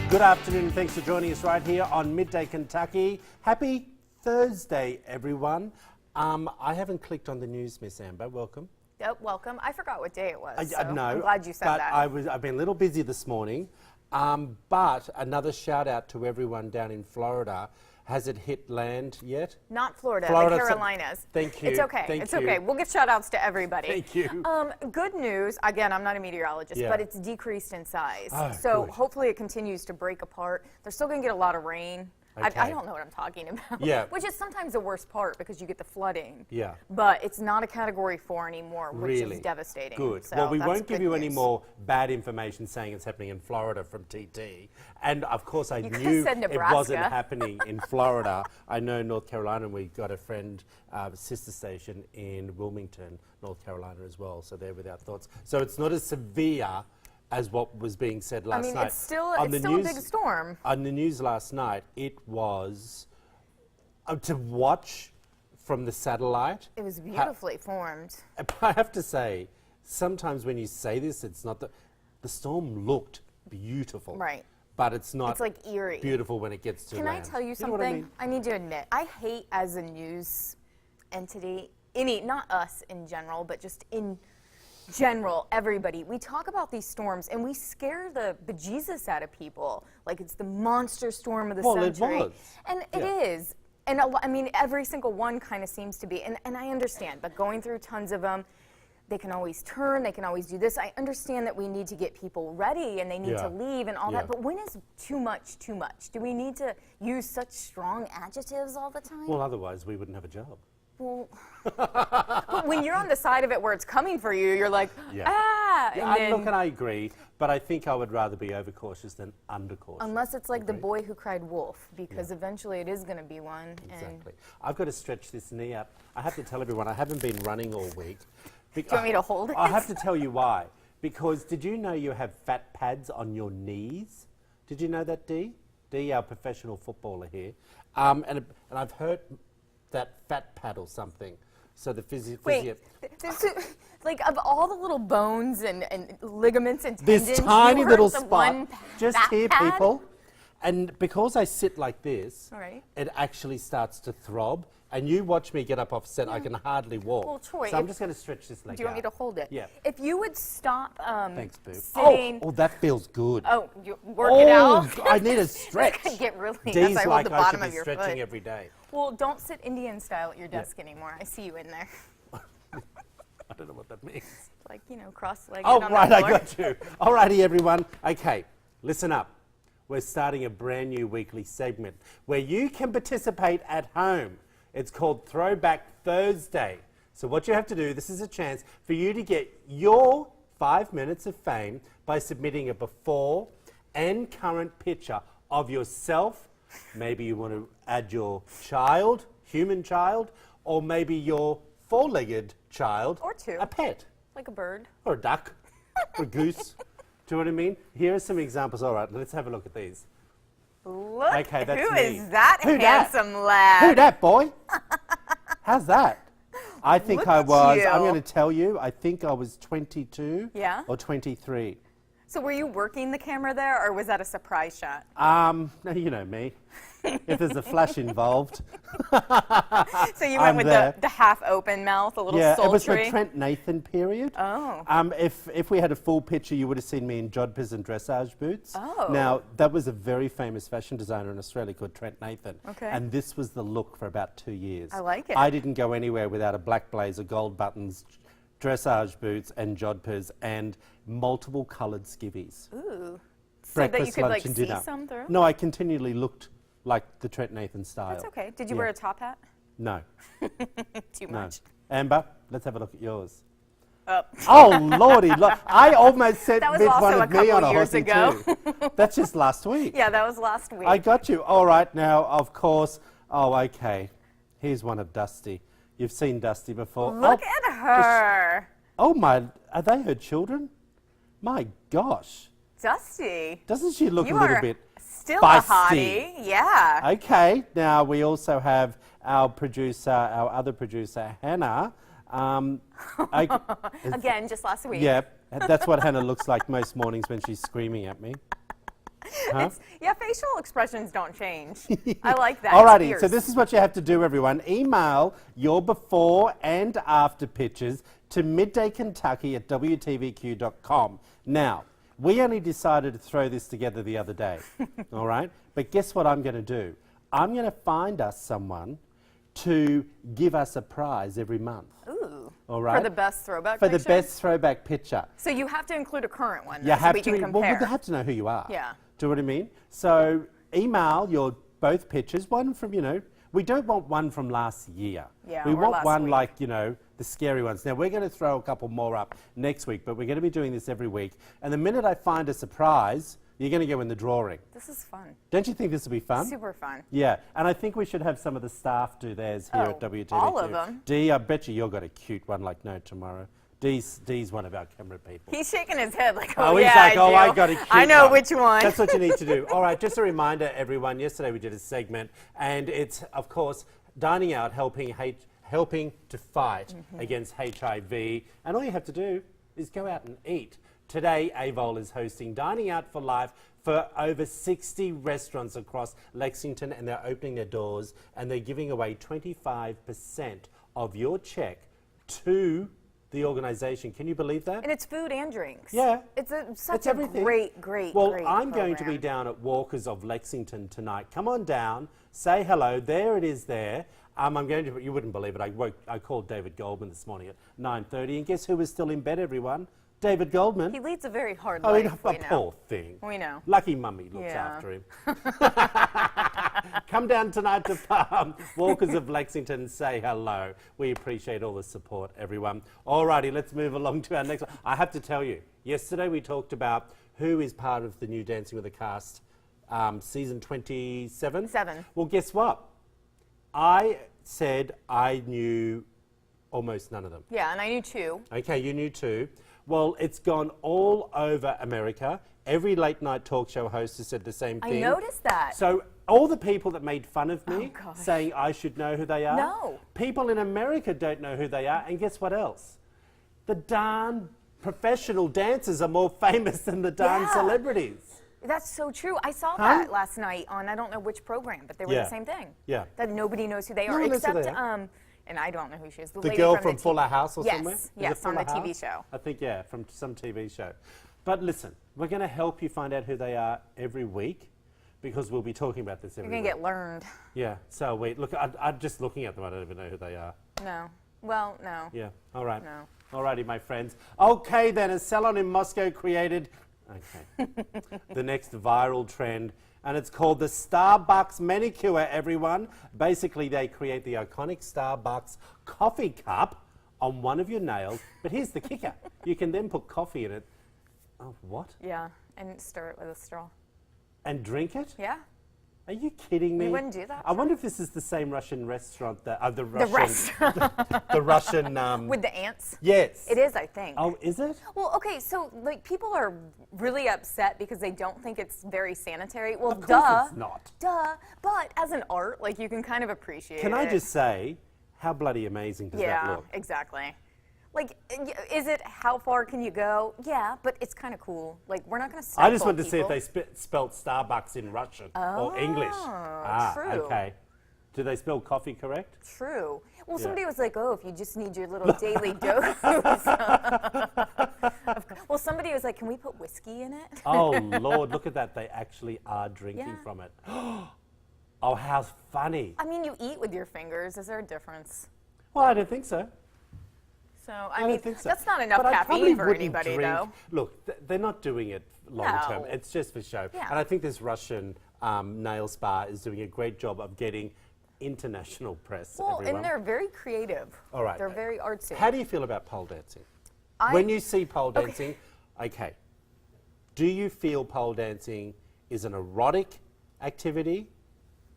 Good afternoon, thanks for joining us right here on Midday Kentucky. Happy Thursday, everyone. I haven't clicked on the news, Miss Amber. Welcome. Yep, welcome. I forgot what day it was, so no, I'm glad you said but that. I've been a little busy this morning, but another shout out to everyone down in Florida. Has it hit land yet? Not Florida, Florida, the Carolinas. Thank you. It's okay. It's okay. We'll give shout outs to everybody. Thank you. Good news, again, I'm not a meteorologist, Yeah. but it's decreased in size. Oh, so good. hopefully it continues to break apart. They're still going to get a lot of rain. Okay. I don't know what I'm talking about. Yeah. Which is sometimes the worst part because you get the flooding. Yeah. But it's not a Category 4 anymore, which Really? is devastating. Good. So well, we that's won't give good you any news. more bad information saying it's happening in Florida from TT. And of course, I could've knew said it Nebraska. wasn't happening in Florida. I know North Carolina, and we got a friend, sister station in Wilmington, North Carolina as well. So they're with our thoughts. So it's not as severe as what was being said last night. It's still On the a big storm. On the news last night, it was to watch from the satellite. It was beautifully formed. I have to say, sometimes when you say this, it's not the storm looked beautiful. Right. But it's not It's like eerie. beautiful when it gets to Can land. I tell you know something? what I mean? I need to admit, I hate as a news entity, not us in general, but just in general, everybody. We talk about these storms and we scare the bejesus out of people. Like it's the monster storm of the century. It was. And it is. And I mean, every single one kind of seems to be. And I understand, but going through tons of them, they can always turn, they can always do this. I understand that we need to get people ready and they need to leave and all that, but when is too much too much? Do we need to use such strong adjectives all the time? Well, otherwise we wouldn't have a job. Well, but when you're on the side of it where it's coming for you, you're like, ah! Yeah, look, and I agree, but I think I would rather be overcautious than undercautious. Unless it's like the boy who cried wolf, because eventually it is going to be one. Exactly. I've got to stretch this knee up. I have to tell everyone, I haven't been running all week. Do you want me to hold it? I have to tell you why. Because did you know you have fat pads on your knees? Did you know that, Dee? Dee, our professional footballer here. And I've heard that fat pad or something. So the physio... Like of all the little bones and ligaments and this tendons, tiny you hurt little the spot, one just fat here, pad? people. And because I sit like this, All right. it actually starts to throb. And you watch me get up off set, I can hardly walk. Well, Troy, so I'm just going to stretch this leg out. Do you want me to hold it? Yeah. If you would stop Thanks, boo. sitting... Oh, that feels good. Oh, you work it out? I need a stretch. Get really Dee's as I hold like the I bottom should of be your stretching foot. every day. Well, don't sit Indian style at your desk anymore. I see you in there. I don't know what that means. Like, cross-legged Oh, on right, the I floor. got you. All righty, everyone. Okay, listen up. We're starting a brand new weekly segment where you can participate at home. It's called Throwback Thursday. So what you have to do, this is a chance for you to get your 5 minutes of fame by submitting a before and current picture of yourself. Maybe you want to add your child, human child, or maybe your four-legged child. Or two. A pet. Like a bird. Or a duck. Or a goose. Do you know what I mean? Here are some examples. All right, let's have a look at these. Look, Okay, that's who me. is that Who dat? handsome lad? Who that, boy? How's that? I think Look I at was, you. I'm going to tell you, I think I was 22 Yeah? or 23. So were you working the camera there, or was that a surprise shot? No, you know me. If there's a flash involved. So you I'm went with there. the half-open mouth, a little Yeah, sultry? it was the Trent Nathan period. Oh. If we had a full picture, you would have seen me in jodhpurs and dressage boots. Oh. Now, that was a very famous fashion designer in Australia called Trent Nathan. Okay. And this was the look for about 2 years. I like it. I didn't go anywhere without a black blazer, gold buttons, dressage boots and jodhpurs and multiple coloured skivvies. Ooh. So Breakfast, that you could, lunch like, and see dinner. some through? No, I continually looked like the Trent Nathan style. That's okay. Did you Yeah. wear a top hat? No, Too no. much. Amber, let's have a look at yours. Oh. Oh, lordy, I almost said That was with also one a of me on couple a years horsey ago. too. That's just last week. Yeah, that was last week. I got you. All right, now, of course. Oh, okay. Here's one of Dusty. You've seen Dusty before. Look at her. Oh, my, are they her children? My gosh. Dusty. Doesn't she look You a little are bit still feisty? a hottie. Yeah. Okay, now we also have our producer, our other producer, Hannah. Again, just last week. Yeah, that's what Hannah looks like most mornings when she's screaming at me. Huh? Yeah, facial expressions don't change. I like that. Alrighty, It's so fierce. this is what you have to do, everyone. Email your before and after pictures to middaykentucky@wtvq.com. Now, we only decided to throw this together the other day, all right? But guess what I'm going to do? I'm going to find us someone to give us a prize every month. Ooh. All right. For the best throwback For picture? the best throwback picture. So you have to include a current one, You though, have so we to. can compare. Well, they have to know who you are. Yeah. Do you know what I mean? So email your both pictures. One from, we don't want one from last year. Yeah, we or want last one week. like, the scary ones. Now, we're going to throw a couple more up next week, but we're going to be doing this every week. And the minute I find a surprise, you're going to go in the drawing. This is fun. Don't you think this will be fun? Super fun. Yeah, and I think we should have some of the staff do theirs here at WTVQ. all of them? Dee, I bet you've got a cute one like no tomorrow. Dee's one of our camera people. He's shaking his head like, Oh, oh, he's yeah, like, I do. I got a cute I know one. which one. That's what you need to do. All right, just a reminder, everyone. Yesterday we did a segment, and it's, of course, dining out, helping to fight against HIV. And all you have to do is go out and eat. Today, AVOL is hosting Dining Out for Life for over 60 restaurants across Lexington, and they're opening their doors, and they're giving away 25% of your check to the organisation. Can you believe that? And it's food and drinks. Yeah. It's such It's a everything. great Well, great I'm going to be program. down at Walkers of Lexington tonight. Come on down, say hello. There it is there. I'm going to, you wouldn't believe it, I called David Goldman this morning at 9:30, and guess who was still in bed, everyone? David Goldman. He leads a very hard I mean, life, a we know. poor thing. We know. Lucky mummy looks Yeah. after him. Come down tonight to Walkers of Lexington and say hello. We appreciate all the support, everyone. Alrighty, let's move along to our next one. I have to tell you, yesterday we talked about who is part of the new Dancing with the Cast season 27. 7. Well, guess what? I said I knew almost none of them. Yeah, and I knew 2. Okay, you knew too. Well, it's gone all over America. Every late night talk show host has said the same I thing. noticed that. So all the people that made fun of me, Oh, gosh. saying I should know who they are, No. people in America don't know who they are. And guess what else? The darn professional dancers are more famous than the darn Yeah. celebrities. That's so true. I saw Huh? that last night on I don't know which program, but they were Yeah. the same thing. Yeah. That nobody knows who they No are one knows who except they are. and I don't know who she is. The lady girl from from the Fuller House or Yes, somewhere? Is it yes, on the Fuller TV House? show. I think, yeah, from some TV show. But listen, we're going to help you find out who they are every week because we'll be talking about this every You're week. gonna get learned. Yeah, so wait, look, I'm just looking at them, I don't even know who they are. No. Well, no. Yeah, all right. No. Alrighty, my friends. Okay, then, a Salon in Moscow created, the next viral trend, and it's called the Starbucks manicure, everyone. Basically, they create the iconic Starbucks coffee cup on one of your nails, but here's the kicker. You can then put coffee in it. Oh, what? Yeah, and stir it with a straw. And drink it? Yeah. Are you kidding me? We wouldn't do that, I wonder if this is the same Russian restaurant that, the The Russian, restaurant the Russian, with the ants. yes. It is, I think. Oh, is it? Well, okay, so like people are really upset because they don't think it's very sanitary. Well, Of course duh. it's not. Duh. But as an art, like you can kind of appreciate Can it. I just say, how bloody amazing does that Yeah, look? exactly. Like, is it how far can you go? Yeah, but it's kind of cool. Like, we're not going to I just wanted to see if they spelt Starbucks in Russian or English. true. Okay. Do they spell coffee correct? True. Well, Yeah. somebody was like, oh, if you just need your little daily dose. Well, somebody was like, can we put whiskey in it? Oh, Lord, look at that. They actually are drinking Yeah. from it. Oh, how funny. I mean, you eat with your fingers. Is there a difference? Well, I don't think so. So, I I don't mean, think so. that's not enough But I probably caffeine for wouldn't anybody, drink- though. Look, they're not doing it long term. No. It's just for show. Yeah. And I think this Russian nail spa is doing a great job of getting international press. Well, everyone. and they're very creative. All right. They're very artsy. How do you feel about pole dancing? I- When you see pole dancing, okay, do you feel pole dancing is an erotic activity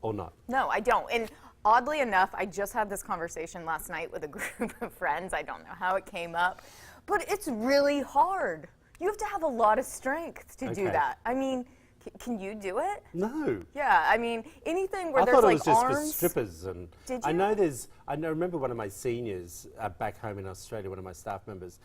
or not? No, I don't. And oddly enough, I just had this conversation last night with a group of friends. I don't know how it came up, but it's really hard. You have to have a lot of strength to do Okay. that. I mean, can you do it? No. Yeah, I mean, anything where I there's thought it like was just arms. for strippers, and Did I you? know there's. I remember one of my seniors back home in Australia. One of my staff members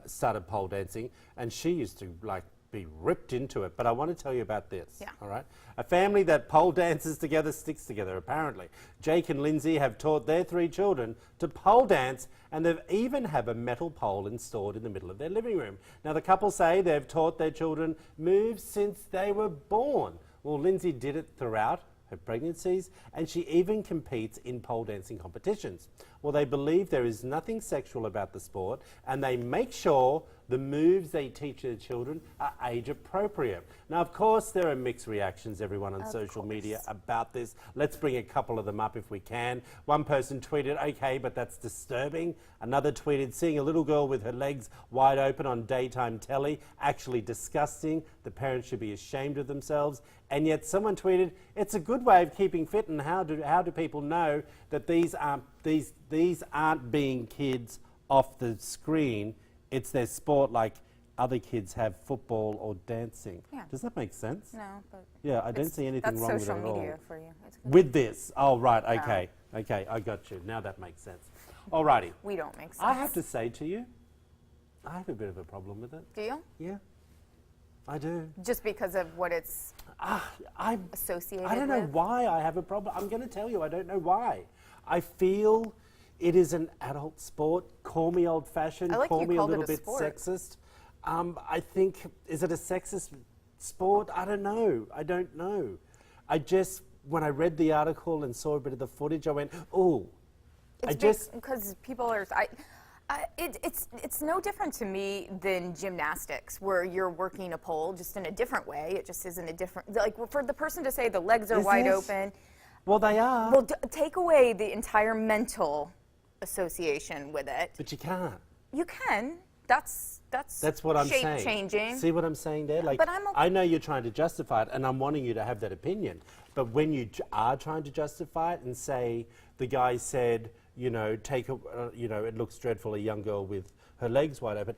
started pole dancing, and she used to like be ripped into it, but I want to tell you about this. Yeah. All right. A family that pole dances together sticks together, apparently. Jake and Lindsey have taught their 3 children to pole dance, and they even have a metal pole installed in the middle of their living room. Now, the couple say they've taught their children moves since they were born. Well, Lindsey did it throughout her pregnancies, and she even competes in pole dancing competitions. Well, they believe there is nothing sexual about the sport, and they make sure the moves they teach their children are age appropriate. Now, of course, there are mixed reactions, everyone, on social media about this. Let's bring a couple of them up if we can. One person tweeted, okay, but that's disturbing. Another tweeted, seeing a little girl with her legs wide open on daytime telly, actually disgusting. The parents should be ashamed of themselves. And yet someone tweeted, it's a good way of keeping fit, and how do people know that these aren't being kids off the screen? It's their sport like other kids have football or dancing. Yeah. Does that make sense? No, but Yeah, I don't see anything wrong with it at all. That's social media for you. It's good. With this. Oh, right, okay. Okay, I got you. Now that makes sense. Alrighty. We don't make sense. I have to say to you, I have a bit of a problem with it. Do you? Yeah, I do. Just because of what it's associated with? I don't know why I have a problem. I'm going to tell you, I don't know why. I feel it is an adult sport. Call me old-fashioned, call me a little bit sexist. I think, is it a sexist sport? I don't know. I don't know. I just, when I read the article and saw a bit of the footage, I went, oh. It's because people are, it's no different to me than gymnastics, where you're working a pole just in a different way. It just isn't a different, like for the person to say the legs are wide open. Well, they are. Well, take away the entire mental association with it. But you can't. You can. That's what I'm saying. Shape changing. See what I'm saying there? Like, but I'm okay. I know you're trying to justify it, and I'm wanting you to have that opinion. But when you are trying to justify it and say the guy said, you know, it looks dreadful, a young girl with her legs wide open.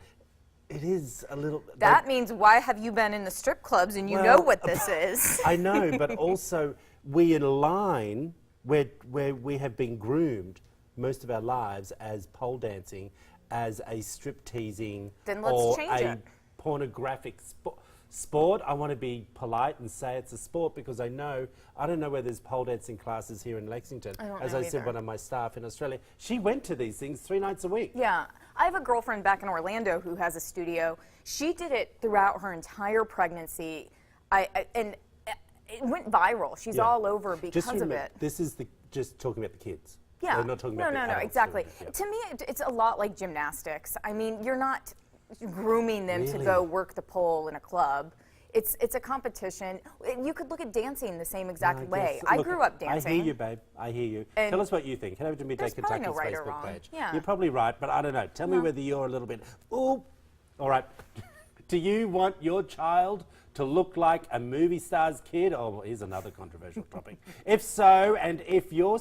It is a little. That means why have you been in the strip clubs and you know what this is? I know, but also we align where we have been groomed most of our lives as pole dancing, as a strip teasing, then let's or change a it. pornographic sport. I want to be polite and say it's a sport because I don't know where there's pole dancing classes here in Lexington. As I said, one of my staff in Australia, she went to these things 3 nights a week. Yeah. I have a girlfriend back in Orlando who has a studio. She did it throughout her entire pregnancy. And it went viral. She's all over because of it. This is just talking about the kids. Yeah. We're not talking about the adults, exactly. Yeah. To me, it's a lot like gymnastics. I mean, you're not grooming them to go work the pole in a club. It's a competition. You could look at dancing the same exact way. I grew up dancing. I hear you, babe. I hear you. And tell us what you think. Head over to Midday Kentucky's no right or Facebook wrong. page. Yeah. You're probably right, but I don't know. Tell me whether you're a little bit, ooh. All right. Do you want your child to look like a movie star's kid? Oh, here's another controversial topic. If so, and if you're,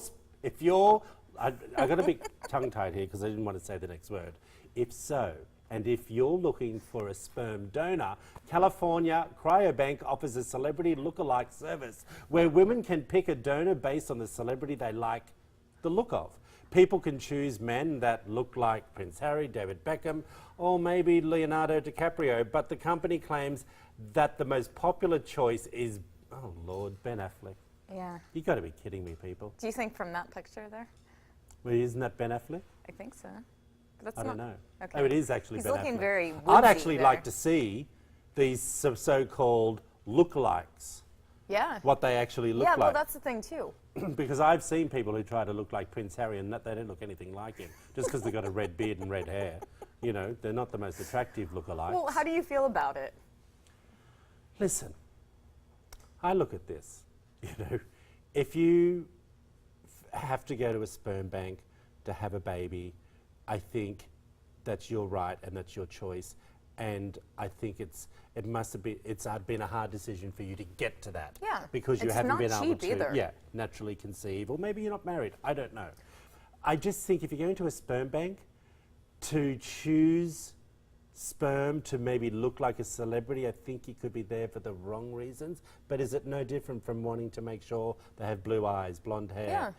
I got a bit tongue-tied here because I didn't want to say the next word. If so, and if you're looking for a sperm donor, California Cryobank offers a celebrity lookalike service where women can pick a donor based on the celebrity they like the look of. People can choose men that look like Prince Harry, David Beckham, or maybe Leonardo DiCaprio, but the company claims that the most popular choice is, oh Lord, Ben Affleck. Yeah. You got to be kidding me, people. Do you think from that picture there? Well, isn't that Ben Affleck? I think so. But that's I don't know. Okay. Oh, it is actually He's Ben looking Affleck. very I'd woodsy actually there. like to see these so-called lookalikes, Yeah. what they actually look Yeah, well, like. that's the thing, too. Because I've seen people who try to look like Prince Harry and they don't look anything like him, just because they've got a red beard and red hair. You know, they're not the most attractive lookalikes. Well, how do you feel about it? Listen, I look at this, you know, if you have to go to a sperm bank to have a baby, I think that's your right and that's your choice. And I think it's been a hard decision for you to get to that. Yeah, Because you it's haven't not been able cheap to either. naturally conceive, or maybe you're not married, I don't know. I just think if you're going to a sperm bank to choose sperm to maybe look like a celebrity, I think you could be there for the wrong reasons. But is it no different from wanting to make sure they have blue eyes, blonde hair? Yeah.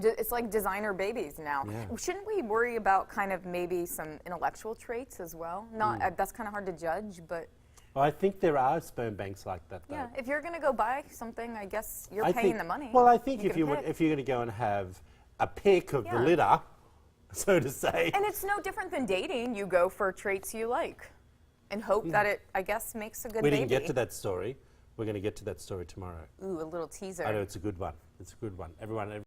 It's like designer babies now. Yeah. Shouldn't we worry about kind of maybe some intellectual traits as well? Not that's kind of hard to judge, but Well, I think there are sperm banks like that, though. Yeah, if you're going to go buy something, I guess you're I paying think- the money. Well, I think You if can you're pick. going to go and have a pick of the Yeah. litter, so to say. And it's no different than dating. You go for traits you like and hope that it, I guess, makes a good We baby. didn't get to that story. We're going to get to that story tomorrow. Ooh, a little teaser. I know it's a good one. It's a good one. Everyone.